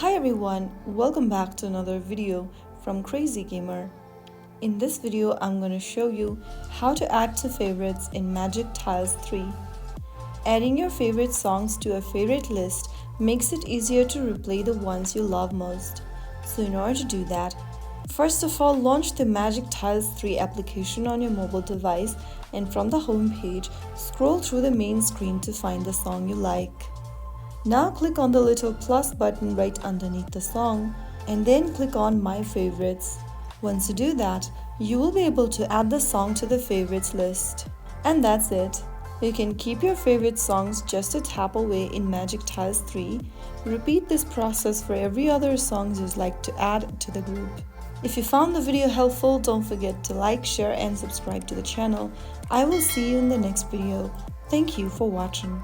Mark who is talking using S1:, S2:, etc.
S1: Hi everyone, welcome back to another video from Crazy Gamer. In this video, I'm going to show you how to add to favorites in Magic Tiles 3. Adding your favorite songs to a favorite list makes it easier to replay the ones you love most. So in order to do that, first of all, launch the Magic Tiles 3 application on your mobile device, and from the home page, scroll through the main screen to find the song you like. Now click on the little plus button right underneath the song and then click on My Favorites. Once you do that, you will be able to add the song to the favorites list. And that's it. You can keep your favorite songs just a tap away in Magic Tiles 3. Repeat this process for every other songs you'd like to add to the group. If you found the video helpful, don't forget to like, share and subscribe to the channel. I will see you in the next video. Thank you for watching.